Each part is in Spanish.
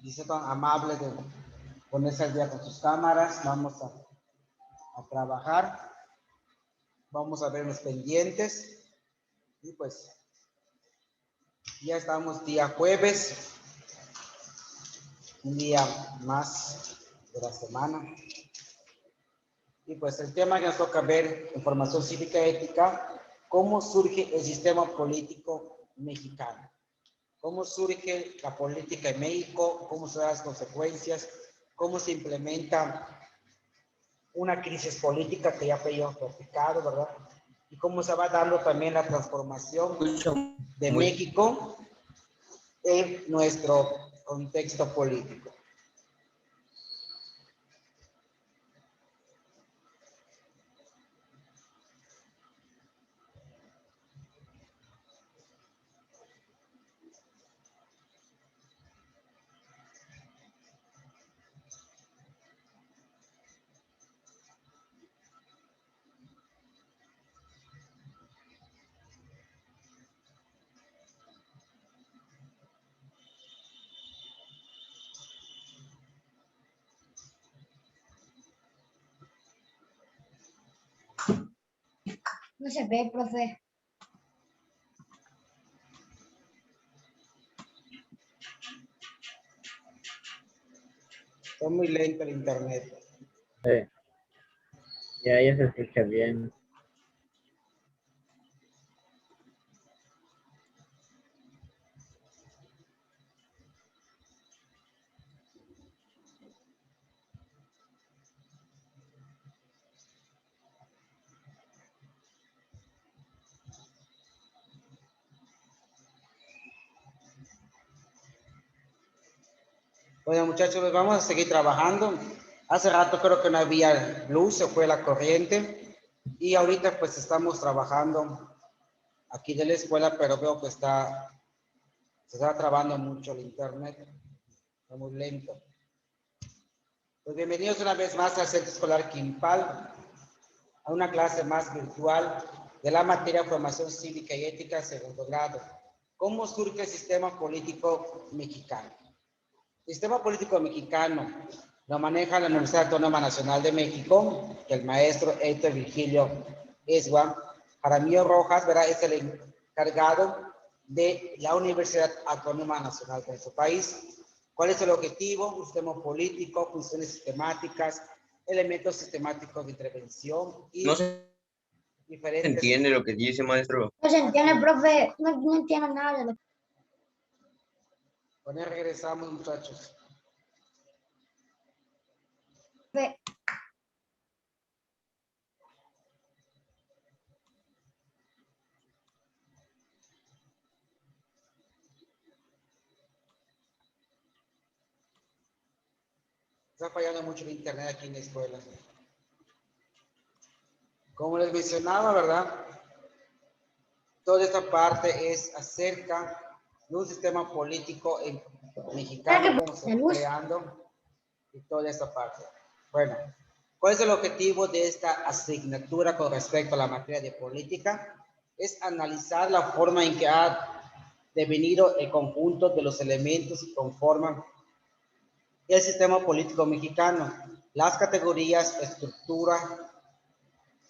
dice tan amable de ponerse al día con sus cámaras. Vamos a trabajar. Vamos a ver los pendientes. Y pues ya estamos día jueves, un día más de la semana. Y pues el tema que nos toca ver en formación cívica y ética, cómo surge el sistema político mexicano. Cómo surge la política en México, cómo se dan las consecuencias, cómo se implementa una crisis política que ya habíamos platicado, ¿verdad? Y cómo se va dando también la transformación de México en nuestro contexto político. No se ve, profe. Está muy lento el internet. Sí. Ya se escucha bien. Bueno, muchachos, pues vamos a seguir trabajando. Hace rato creo que no había luz, se fue la corriente. Y ahorita pues estamos trabajando aquí de la escuela, pero veo que se está trabando mucho el internet. Está muy lento. Pues bienvenidos una vez más al Centro Escolar Quimpal, a una clase más virtual de la materia Formación Cívica y Ética, segundo grado. ¿Cómo surge el sistema político mexicano? El sistema político mexicano lo maneja la Universidad Autónoma Nacional de México, que el maestro Héctor Virgilio Esgua Jaramillo Rojas, ¿verdad? Es el encargado de la Universidad Autónoma Nacional de nuestro país. ¿Cuál es el objetivo? Un sistema político, funciones sistemáticas, elementos sistemáticos de intervención y no se diferentes... entiende lo que dice, maestro. No se entiende, profe. No entiendo nada de lo que... Bueno, regresamos, muchachos. Está fallando mucho el internet aquí en la escuela. Como les mencionaba, ¿verdad? Toda esta parte es acerca de un sistema político mexicano, cómo se fue creando y toda esta parte. Bueno, ¿cuál es el objetivo de esta asignatura con respecto a la materia de política? Es analizar la forma en que ha devenido el conjunto de los elementos que conforman el sistema político mexicano, las categorías, estructura,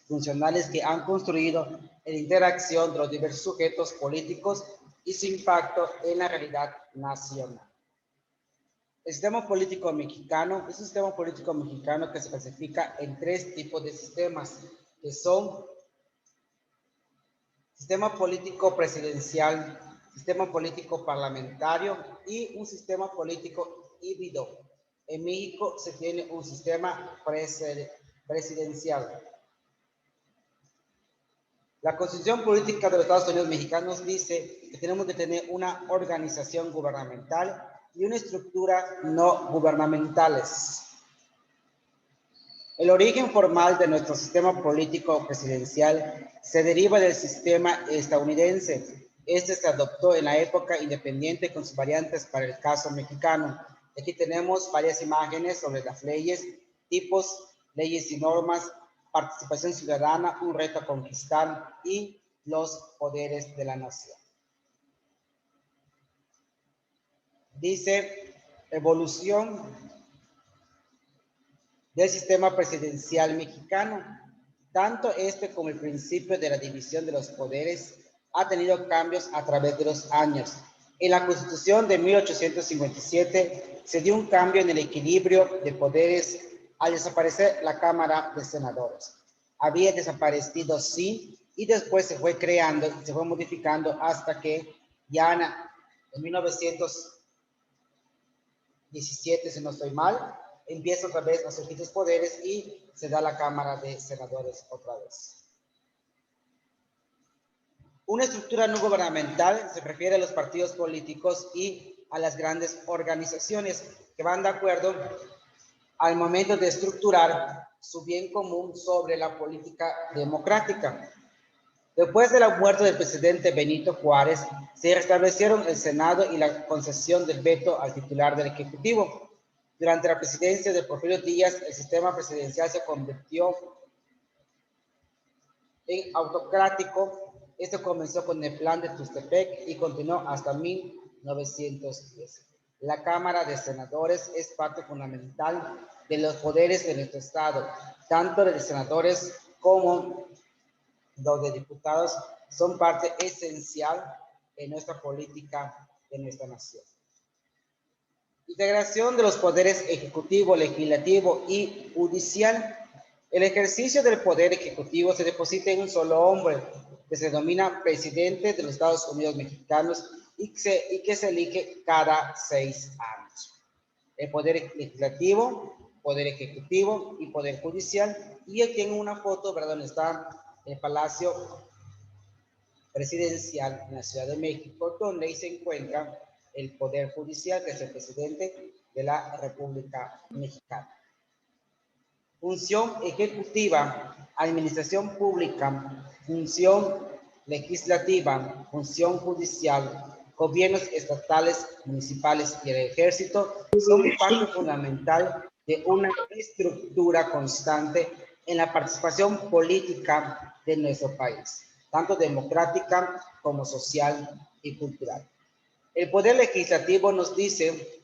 funcionales que han construido en interacción de los diversos sujetos políticos y su impacto en la realidad nacional. El sistema político mexicano es un sistema político mexicano que se clasifica en tres tipos de sistemas, que son sistema político presidencial, sistema político parlamentario y un sistema político híbrido. En México se tiene un sistema presidencial. La Constitución Política de los Estados Unidos Mexicanos dice que tenemos que tener una organización gubernamental y una estructura no gubernamentales. El origen formal de nuestro sistema político presidencial se deriva del sistema estadounidense. Este se adoptó en la época independiente con sus variantes para el caso mexicano. Aquí tenemos varias imágenes sobre las leyes, tipos, leyes y normas, participación ciudadana, un reto a conquistar y los poderes de la nación. Dice evolución del sistema presidencial mexicano. Tanto este como el principio de la división de los poderes ha tenido cambios a través de los años. En la Constitución de 1857 se dio un cambio en el equilibrio de poderes al desaparecer la Cámara de Senadores. Había desaparecido, sí, y después se fue creando, se fue modificando hasta que ya en 1917, si no estoy mal, empieza otra vez a surgir los poderes y se da la Cámara de Senadores otra vez. Una estructura no gubernamental se refiere a los partidos políticos y a las grandes organizaciones que van de acuerdo al momento de estructurar su bien común sobre la política democrática. Después de la muerte del presidente Benito Juárez, se restablecieron el Senado y la concesión del veto al titular del Ejecutivo. Durante la presidencia de Porfirio Díaz, el sistema presidencial se convirtió en autocrático. Esto comenzó con el Plan de Tuxtepec y continuó hasta 1910. La Cámara de Senadores es parte fundamental de los poderes de nuestro Estado. Tanto de senadores como los de diputados son parte esencial en nuestra política de nuestra nación. Integración de los poderes ejecutivo, legislativo y judicial. El ejercicio del poder ejecutivo se deposita en un solo hombre, que se denomina presidente de los Estados Unidos mexicanos y que se elige cada 6 años. El poder legislativo, poder ejecutivo y poder judicial. Y aquí en una foto, ¿verdad?, donde está el Palacio Presidencial en la Ciudad de México, donde ahí se encuentra el Poder Judicial, que es el presidente de la República Mexicana. Función ejecutiva, administración pública, función legislativa, función judicial, gobiernos estatales, municipales y el ejército son parte fundamental de una estructura constante en la participación política de nuestro país, tanto democrática como social y cultural. El poder legislativo nos dice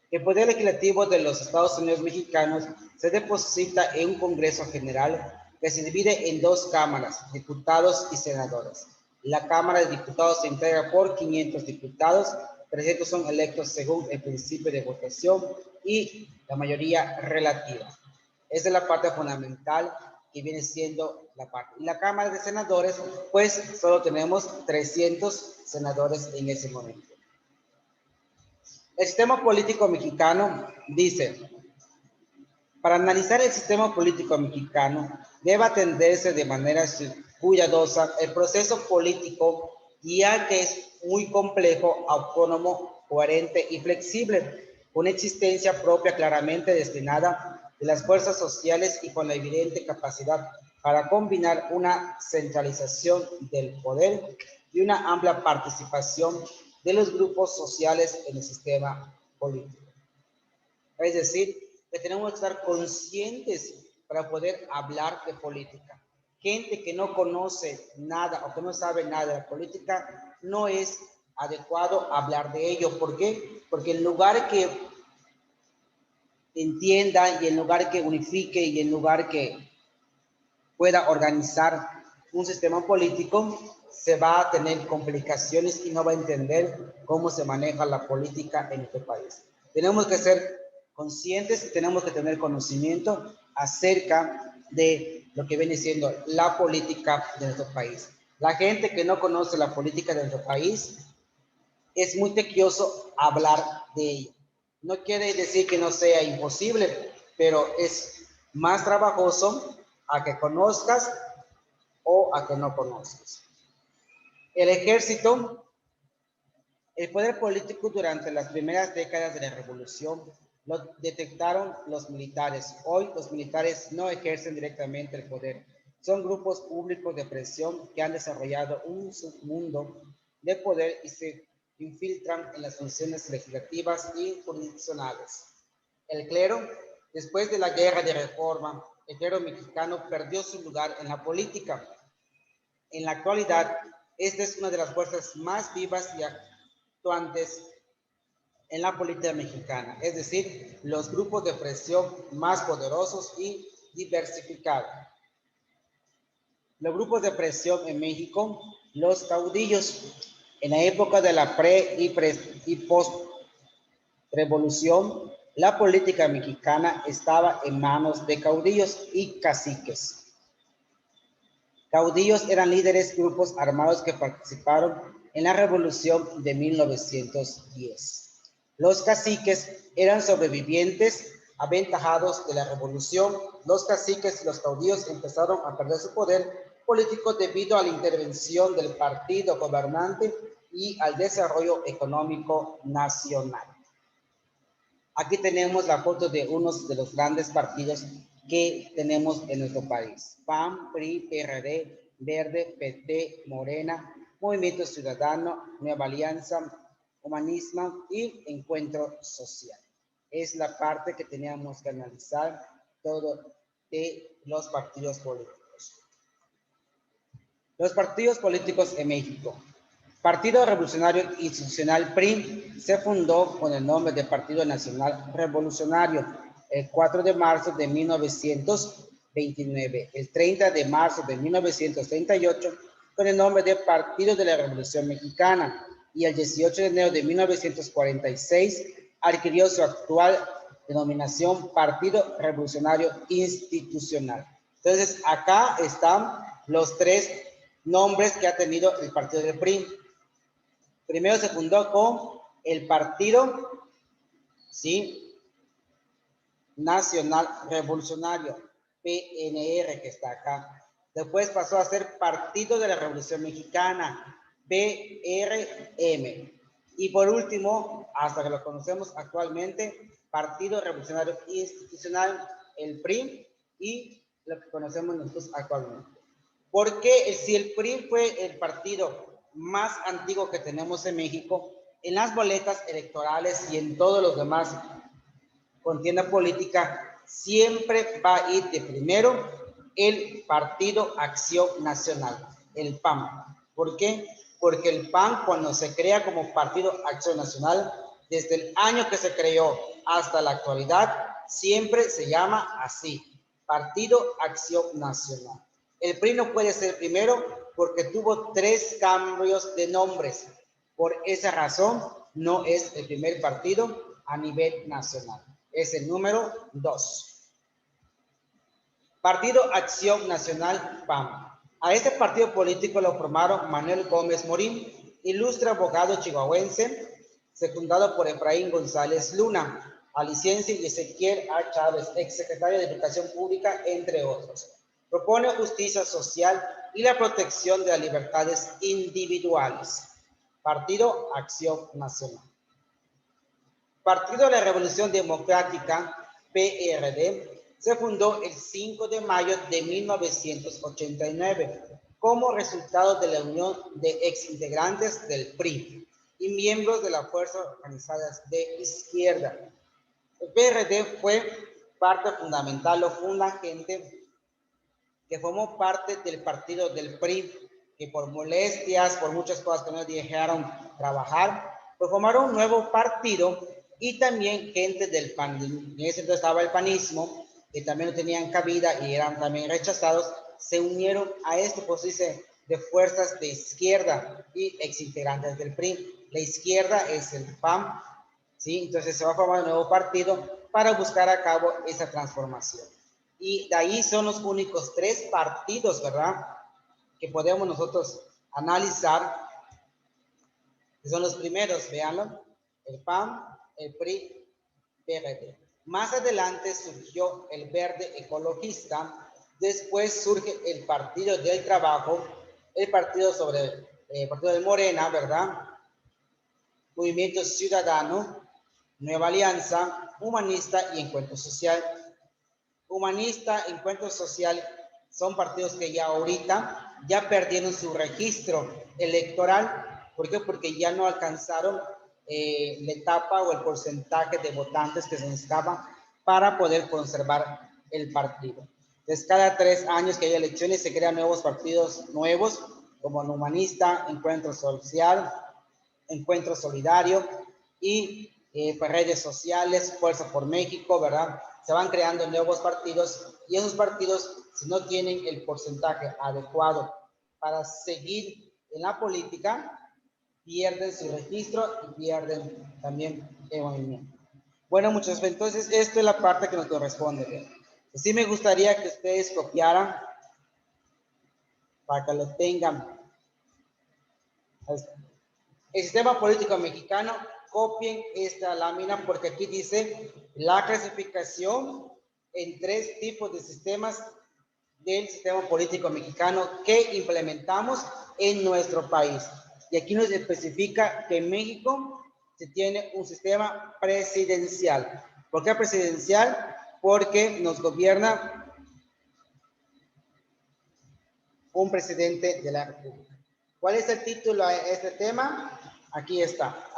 que el poder legislativo de los Estados Unidos mexicanos se deposita en un Congreso General que se divide en 2 cámaras, diputados y senadores. La Cámara de Diputados se integra por 500 diputados, 300 son electos según el principio de votación y la mayoría relativa. Esa es la parte fundamental que viene siendo la parte. Y la Cámara de Senadores, pues solo tenemos 300 senadores en ese momento. El sistema político mexicano dice: para analizar el sistema político mexicano, debe atenderse de manera cuidadosa el proceso político, ya que es muy complejo, autónomo, coherente y flexible, con existencia propia claramente destinada de las fuerzas sociales y con la evidente capacidad para combinar una centralización del poder y una amplia participación de los grupos sociales en el sistema político. Es decir, que tenemos que estar conscientes para poder hablar de política. Gente que no conoce nada o que no sabe nada de la política, no es adecuado hablar de ello. ¿Por qué? Porque en lugar que entienda y en lugar que unifique y en lugar que pueda organizar un sistema político, se va a tener complicaciones y no va a entender cómo se maneja la política en este país. Tenemos que ser conscientes y tenemos que tener conocimiento acerca de lo que viene siendo la política de nuestro país. La gente que no conoce la política de nuestro país es muy tequioso hablar de ella. No quiere decir que no sea imposible, pero es más trabajoso a que conozcas o a que no conozcas. El ejército, el poder político durante las primeras décadas de la revolución lo detectaron los militares. Hoy los militares no ejercen directamente el poder. Son grupos públicos de presión que han desarrollado un submundo de poder y se infiltran en las funciones legislativas y jurisdiccionales. El clero, después de la guerra de reforma, el clero mexicano perdió su lugar en la política. En la actualidad, esta es una de las fuerzas más vivas y actuantes en la política mexicana, es decir, los grupos de presión más poderosos y diversificados. Los grupos de presión en México, los caudillos, en la época de la y post-revolución, la política mexicana estaba en manos de caudillos y caciques. Caudillos eran líderes grupos armados que participaron en la revolución de 1910. Los caciques eran sobrevivientes aventajados de la revolución. Los caciques y los caudillos empezaron a perder su poder político debido a la intervención del partido gobernante y al desarrollo económico nacional. Aquí tenemos la foto de uno de los grandes partidos que tenemos en nuestro país. PAN, PRI, PRD, Verde, PT, Morena, Movimiento Ciudadano, Nueva Alianza, Humanismo y Encuentro Social. Es la parte que teníamos que analizar todo de los partidos políticos. Los partidos políticos en México. Partido Revolucionario Institucional PRI se fundó con el nombre de Partido Nacional Revolucionario el 4 de marzo de 1929, el 30 de marzo de 1938 con el nombre de Partido de la Revolución Mexicana y el 18 de enero de 1946 adquirió su actual denominación Partido Revolucionario Institucional. Entonces acá están los tres nombres que ha tenido el partido del PRI. Primero se fundó con el Partido, ¿sí?, Nacional Revolucionario, PNR, que está acá. Después pasó a ser Partido de la Revolución Mexicana, PRM. Y por último, hasta que lo conocemos actualmente, Partido Revolucionario Institucional, el PRI, y lo que conocemos nosotros actualmente. Porque si el PRI fue el partido más antiguo que tenemos en México, en las boletas electorales y en todos los demás contienda política, siempre va a ir de primero el Partido Acción Nacional, el PAN. ¿Por qué? Porque el PAN, cuando se crea como Partido Acción Nacional, desde el año que se creó hasta la actualidad, siempre se llama así, Partido Acción Nacional. El PRI no puede ser primero porque tuvo 3 cambios de nombres. Por esa razón, no es el primer partido a nivel nacional. Es el número 2. Partido Acción Nacional, PAN. A este partido político lo formaron Manuel Gómez Morín, ilustre abogado chihuahuense, secundado por Efraín González Luna, aliciense, y Ezequiel A. Chávez, exsecretario de Educación Pública, entre otros. Propone justicia social y la protección de las libertades individuales. Partido Acción Nacional. Partido de la Revolución Democrática, PRD, se fundó el 5 de mayo de 1989 como resultado de la unión de exintegrantes del PRI y miembros de las fuerzas organizadas de izquierda. El PRD fue parte fundamental o fundagente que formó parte del partido del PRI, que por molestias, por muchas cosas que no dejaron trabajar, pues formaron un nuevo partido, y también gente del PAN. En ese entonces estaba el panismo, que también no tenían cabida y eran también rechazados, se unieron a esto, pues dice, de fuerzas de izquierda y exintegrantes del PRI. La izquierda es el PAN, ¿sí? Entonces se va a formar un nuevo partido para buscar a cabo esa transformación. Y de ahí son los únicos 3 partidos, ¿verdad?, que podemos nosotros analizar, que son los primeros, véanlo, el PAN, el PRI, PRD. Más adelante surgió el Verde Ecologista, después surge el Partido del Trabajo, el Partido Partido de Morena, ¿verdad?, Movimiento Ciudadano, Nueva Alianza, Humanista y Encuentro Social. Humanista, Encuentro Social son partidos que ya ahorita ya perdieron su registro electoral. ¿Por qué? Porque ya no alcanzaron la etapa o el porcentaje de votantes que se necesitaba para poder conservar el partido. Entonces, cada 3 años que hay elecciones se crean nuevos partidos nuevos, como el Humanista, Encuentro Social, Encuentro Solidario y por redes sociales, Fuerza por México, ¿verdad? Se van creando nuevos partidos y esos partidos, si no tienen el porcentaje adecuado para seguir en la política, pierden su registro y pierden también el movimiento. Bueno, muchachos, entonces esta es la parte que nos corresponde. ¿Verdad? Sí me gustaría que ustedes copiaran para que lo tengan. El sistema político mexicano, copien esta lámina porque aquí dice la clasificación en 3 tipos de sistemas del sistema político mexicano que implementamos en nuestro país. Y aquí nos especifica que en México se tiene un sistema presidencial. ¿Por qué presidencial? Porque nos gobierna un presidente de la República. ¿Cuál es el título a este tema? Aquí está.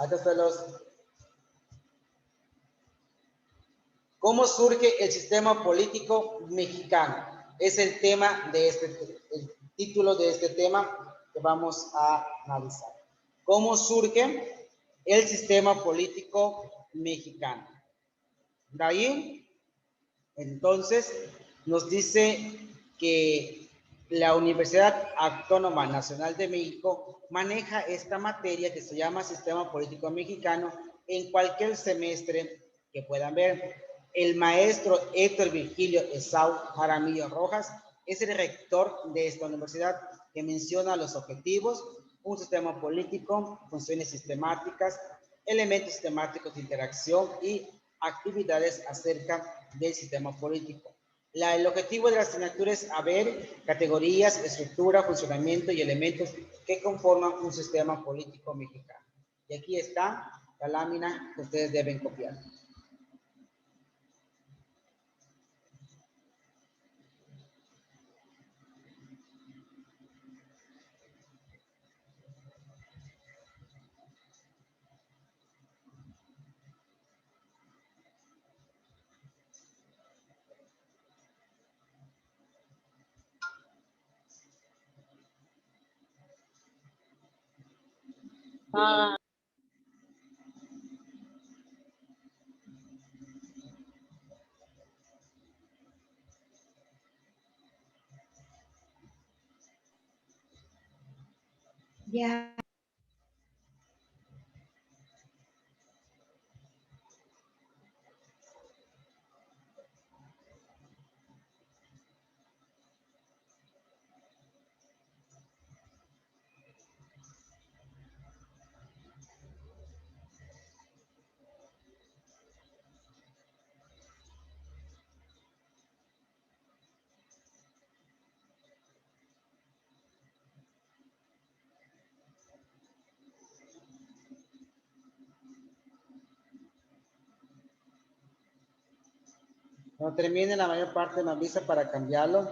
¿Cómo surge el sistema político mexicano? Es el tema de el título de este tema que vamos a analizar. ¿Cómo surge el sistema político mexicano? De ahí, entonces, nos dice que la Universidad Autónoma Nacional de México maneja esta materia que se llama Sistema Político Mexicano en cualquier semestre que puedan ver. El maestro Héctor Virgilio Esau Jaramillo Rojas es el rector de esta universidad que menciona los objetivos, un sistema político, funciones sistemáticas, elementos sistemáticos de interacción y actividades acerca del sistema político. El objetivo de la asignatura es ver categorías, estructura, funcionamiento y elementos que conforman un sistema político mexicano. Y aquí está la lámina que ustedes deben copiar. Ya. Cuando termine la mayor parte me avisa para cambiarlo.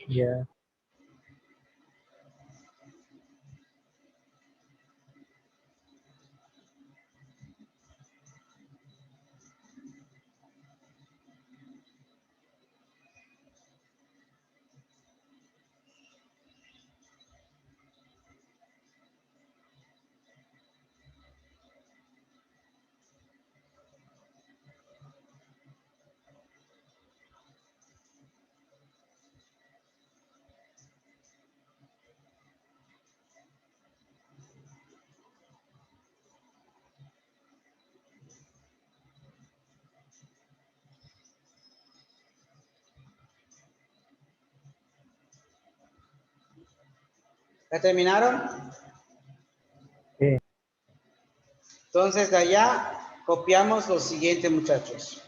Ya. ¿Ya terminaron? Sí. Entonces de allá copiamos lo siguiente, muchachos.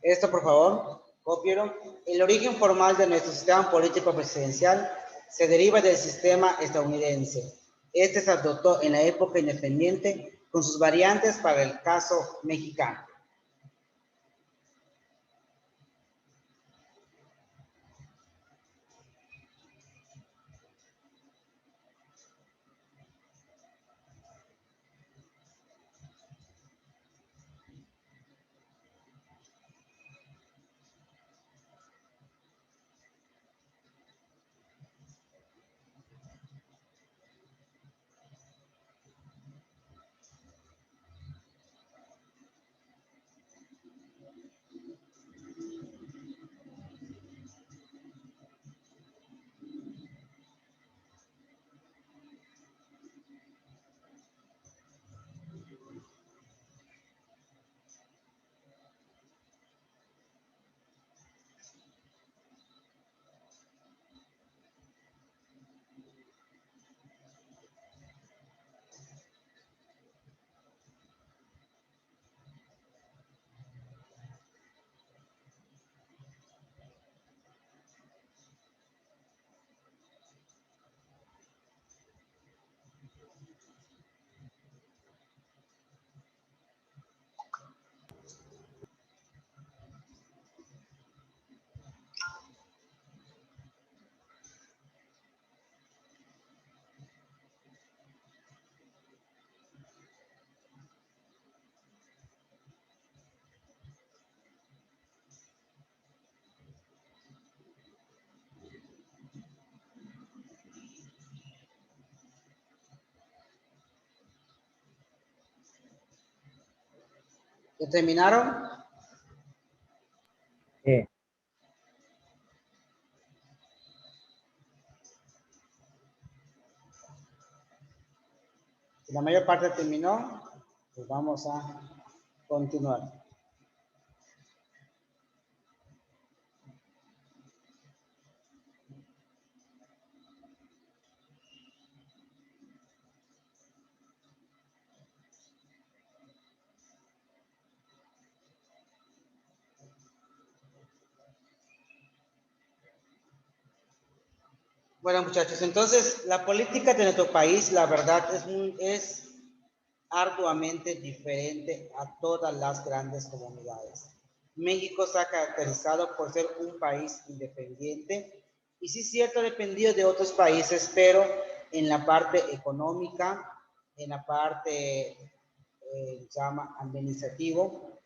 Esto, por favor, cópielo. El origen formal de nuestro sistema político presidencial se deriva del sistema estadounidense. Este se adoptó en la época independiente con sus variantes para el caso mexicano. ¿Ya terminaron? Sí. Si la mayor parte terminó, pues vamos a continuar. Bueno, muchachos, entonces la política de nuestro país, la verdad, es arduamente diferente a todas las grandes comunidades. México se ha caracterizado por ser un país independiente y sí, cierto, dependido de otros países, pero en la parte económica, en la parte, se llama administrativo,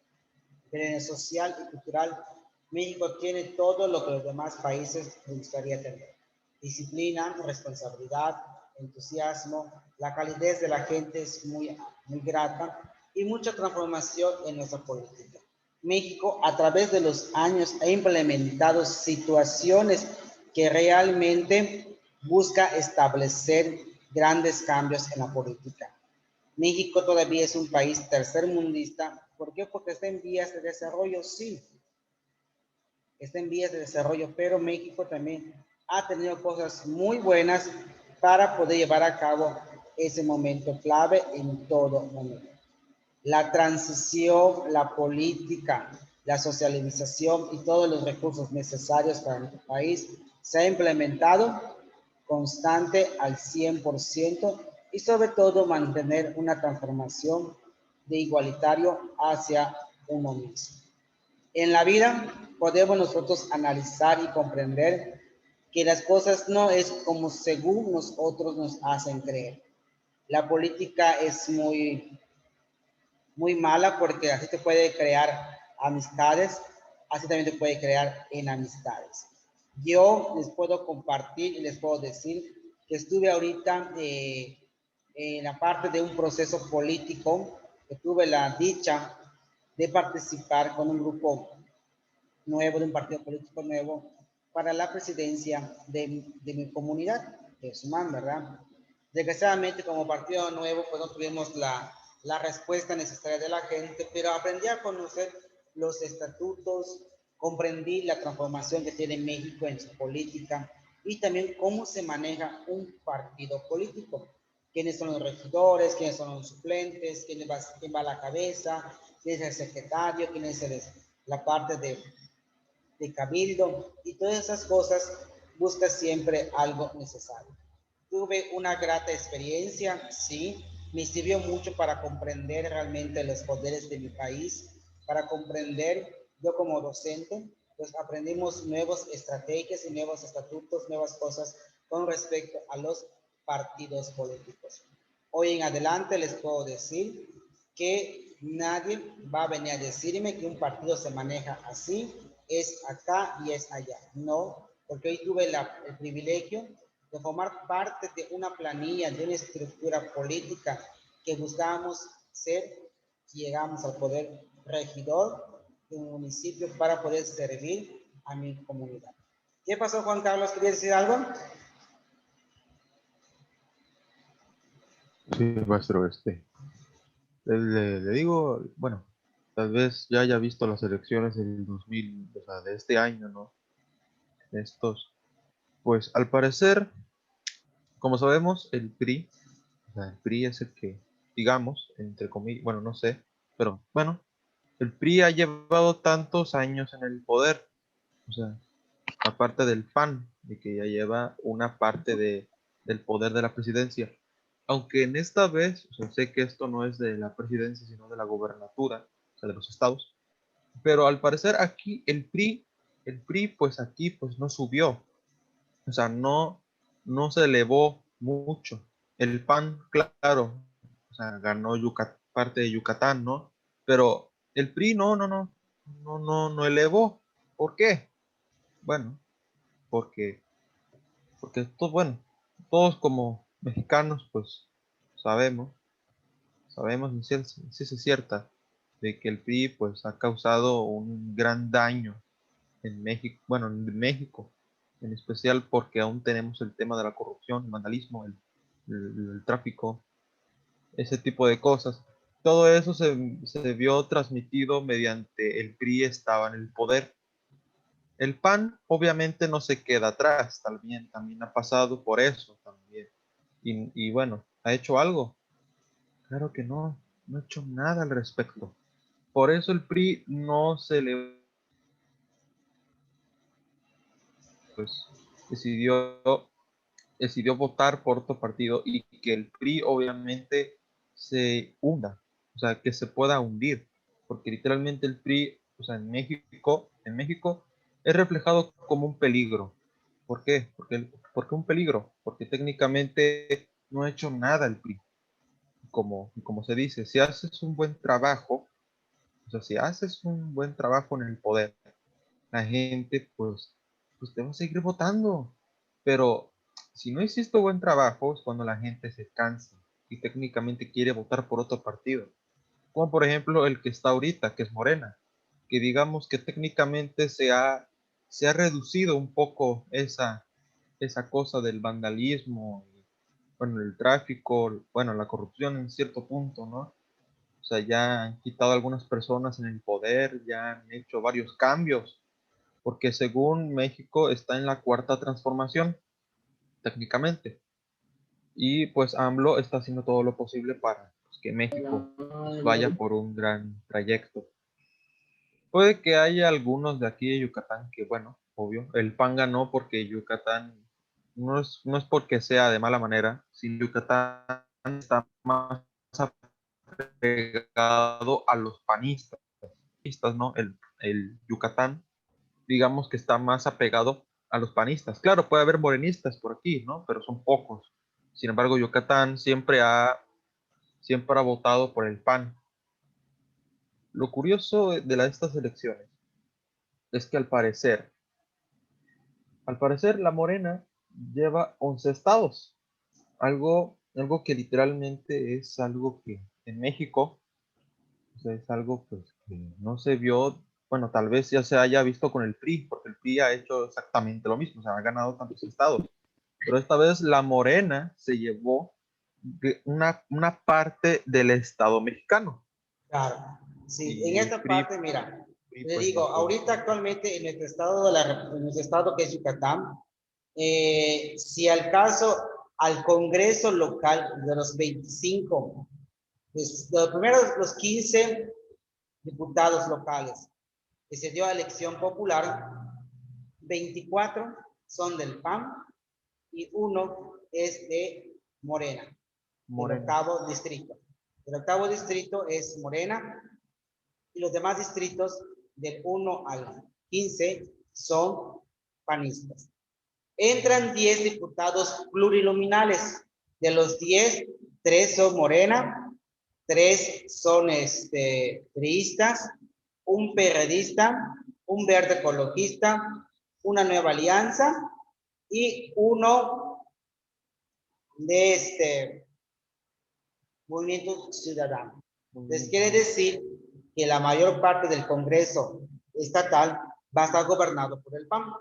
pero en el social y cultural, México tiene todo lo que los demás países gustaría tener. Disciplina, responsabilidad, entusiasmo, la calidez de la gente es muy grata y mucha transformación en nuestra política. México a través de los años ha implementado situaciones que realmente busca establecer grandes cambios en la política. México todavía es un país tercermundista. ¿Por qué? Porque está en vías de desarrollo, sí. Está en vías de desarrollo, pero México también ha tenido cosas muy buenas para poder llevar a cabo ese momento clave en todo momento. La transición, la política, la socialización y todos los recursos necesarios para nuestro país se ha implementado constante al 100% y sobre todo mantener una transformación de igualitario hacia uno mismo. En la vida podemos nosotros analizar y comprender que las cosas no es como según nosotros nos hacen creer. La política es muy mala porque así te puede crear amistades, así también te puede crear enamistades. Yo les puedo compartir y les puedo decir que estuve ahorita en la parte de un proceso político, que tuve la dicha de participar con un grupo nuevo, de un partido político nuevo, para la presidencia de mi comunidad, de Sumán, ¿verdad? Desgraciadamente, como partido nuevo, pues no tuvimos la respuesta necesaria de la gente, pero aprendí a conocer los estatutos, comprendí la transformación que tiene México en su política y también cómo se maneja un partido político. ¿Quiénes son los regidores? ¿Quiénes son los suplentes? ¿Quién va a la cabeza? ¿Quién es el secretario? ¿Quién es la parte de cabildo? Y todas esas cosas busca siempre algo necesario. Tuve una grata experiencia, sí, me sirvió mucho para comprender realmente los poderes de mi país, para comprender, yo como docente, pues aprendimos nuevas estrategias y nuevos estatutos, nuevas cosas con respecto a los partidos políticos. Hoy en adelante les puedo decir que nadie va a venir a decirme que un partido se maneja así, es acá y es allá. No, porque hoy tuve el privilegio de formar parte de una planilla, de una estructura política que buscábamos ser, llegamos al poder regidor de un municipio para poder servir a mi comunidad. ¿Qué pasó, Juan Carlos? ¿Querías decir algo? Sí, maestro, le digo, bueno, tal vez ya haya visto las elecciones del 2000, o sea, de este año, ¿no? Estos, pues al parecer, como sabemos, el PRI, o sea, el PRI es el que, digamos, entre comillas, bueno, no sé, pero bueno, el PRI ha llevado tantos años en el poder, o sea, aparte del PAN, de que ya lleva una parte del poder de la presidencia. Aunque en esta vez, o sea, sé que esto no es de la presidencia, sino de la gobernatura, o sea, de los estados, pero al parecer aquí el PRI pues aquí pues no subió, o sea, no se elevó mucho. El PAN, claro, o sea, ganó parte de Yucatán, ¿no? Pero el PRI no elevó. ¿Por qué? Bueno, porque bueno, todos como mexicanos, pues sabemos, y sí es cierta, de que el PRI pues ha causado un gran daño en México, bueno, en México, en especial porque aún tenemos el tema de la corrupción, el vandalismo, el tráfico, ese tipo de cosas. Todo eso se vio transmitido mediante el PRI estaba en el poder. El PAN obviamente no se queda atrás, también ha pasado por eso también. Y bueno, ¿ha hecho algo? Claro que no, no ha hecho nada al respecto. Por eso el PRI no se le pues, decidió, decidió votar por otro partido y que el PRI obviamente se hunda, o sea, que se pueda hundir, porque literalmente el PRI, o sea, en México es reflejado como un peligro. ¿Por qué? ¿Por qué un peligro? Porque técnicamente no ha hecho nada el PRI. Como se dice, si haces un buen trabajo, o sea, si haces un buen trabajo en el poder, la gente pues te va a seguir votando. Pero si no hiciste buen trabajo es cuando la gente se cansa y técnicamente quiere votar por otro partido. Como por ejemplo el que está ahorita, que es Morena, que digamos que técnicamente se ha reducido un poco esa cosa del vandalismo, y, bueno, el tráfico, bueno, la corrupción en cierto punto, ¿no? O sea, ya han quitado algunas personas en el poder, ya han hecho varios cambios, porque según México está en la cuarta transformación, técnicamente. Y pues AMLO está haciendo todo lo posible para pues, que México pues, vaya por un gran trayecto. Puede que haya algunos de aquí de Yucatán que, bueno, obvio, el PAN ganó porque Yucatán no es porque sea de mala manera, sino Yucatán está más apegado a los panistas, ¿no? El Yucatán digamos que está más apegado a los panistas. Claro, puede haber morenistas por aquí, ¿no? Pero son pocos. Sin embargo, Yucatán siempre ha votado por el PAN. Lo curioso de estas elecciones es que al parecer la Morena lleva 11 estados. Algo que literalmente es algo que en México o sea, es algo pues, que no se vio, bueno, tal vez ya se haya visto con el PRI, porque el PRI ha hecho exactamente lo mismo, o sea, ha ganado tantos estados. Pero esta vez la Morena se llevó una parte del Estado mexicano. Claro. Sí, en Y el esta PRI, parte, mira, le pues digo, bajó. ahorita actualmente en nuestro estado, en nuestro estado que es Yucatán, si al caso al Congreso local de los 25, pues, de los primeros, los 15 diputados locales que se dio a elección popular, 24 son del PAN y uno es de Morena, del Morena. octavo distrito. El octavo distrito es Morena y los demás distritos del 1 al 15 son panistas. Entran 10 diputados plurinominales. De los 10, 3 son Morena, 3 son priistas, un perredista, un verde ecologista, una nueva alianza y uno de Movimiento Ciudadano. Entonces quiere decir que la mayor parte del Congreso estatal va a estar gobernado por el PAN,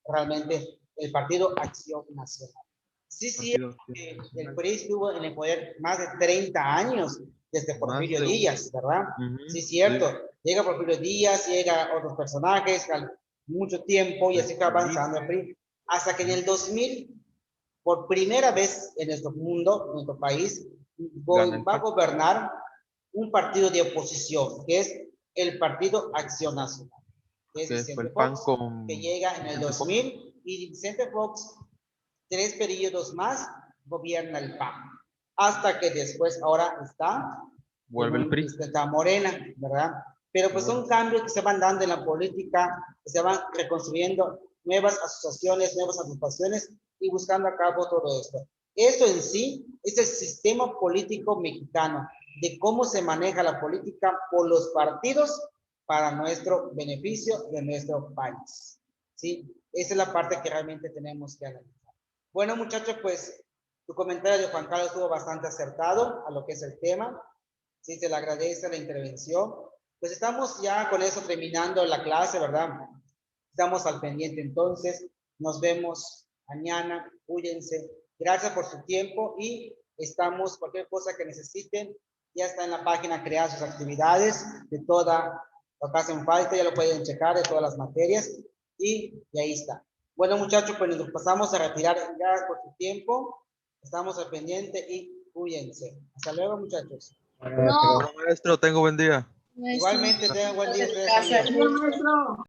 realmente el Partido Acción Nacional. Sí, sí, Partido que el Nacional. PRI estuvo en el poder más de 30 años desde Más Porfirio de Díaz, ¿verdad? Sí, Ujú, cierto. sí, Llega Porfirio Díaz, llega otros personajes, mucho tiempo y así fue avanzando el PRI. Hasta que en el 2000, por primera vez en nuestro mundo, en nuestro país, gana el va a PAN. gobernar un partido de oposición, que es el Partido Acción Nacional, que es Que fue Vicente el PAN Fox, con que llega en el Vicente Fox. 2000 y Vicente Fox, 3 periodos más, gobierna el PAN, hasta que después ahora Vuelve el PRI. está Morena, ¿verdad? Pero pues son cambios que se van dando en la política, que se van reconstruyendo nuevas asociaciones, nuevas agrupaciones y buscando a cabo todo esto. Esto en sí es el sistema político mexicano, de cómo se maneja la política por los partidos para nuestro beneficio de nuestro país. ¿Sí? Esa es la parte que realmente tenemos que analizar. Bueno, muchachos, pues tu comentario de Juan Carlos estuvo bastante acertado a lo que es el tema. Sí, se le agradece la intervención. Pues estamos ya con eso terminando la clase, ¿verdad? Estamos al pendiente entonces. Nos vemos mañana. Cuídense. Gracias por su tiempo y estamos, cualquier cosa que necesiten, ya está en la página crear sus actividades de toda lo que hacen falta, ya lo pueden checar de todas las materias y ahí está. Bueno, muchachos, pues nos pasamos a retirar. Gracias por su tiempo. Estamos al pendiente y cuídense. Hasta luego, muchachos. Bueno, hasta luego. Maestro, tengo buen día. Igualmente, tengan buen día ustedes Gracias. también. Maestro.